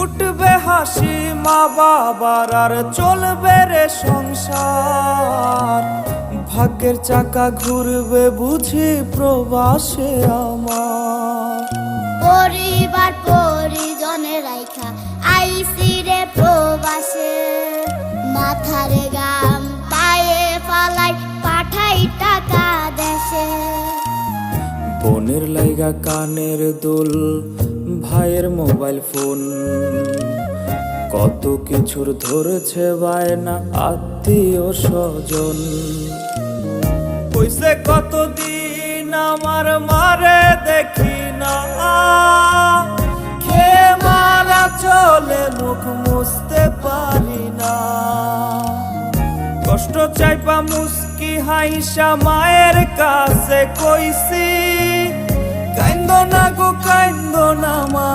উঠবে হাসি মা বাবার আর চলবে রে সংসার। ভাগ্যের চাকা ঘুরবে বুঝি প্রবাসে আমার। পরিবার পরিজনের রাইখা আইসি রে প্রবাসে, মাথারে গাম পায়ে ফালাই পাঠাই টাকা দেশে। বোনের লাইগা কানের দুল, ভাইয়ের মোবাইল ফোন, কত কিছুর ধরেছে বায়না আত্মীয় স্বজন। কইছে কতদিন আমার মারে দেখি না, খেয়ে মারা চলে মুখ মুছতে পারি না। কষ্ট চাইপা মুস্কি হাইসা মায়ের কাছে কইছি, কাইন্দো না গো কাইন্দো না মা।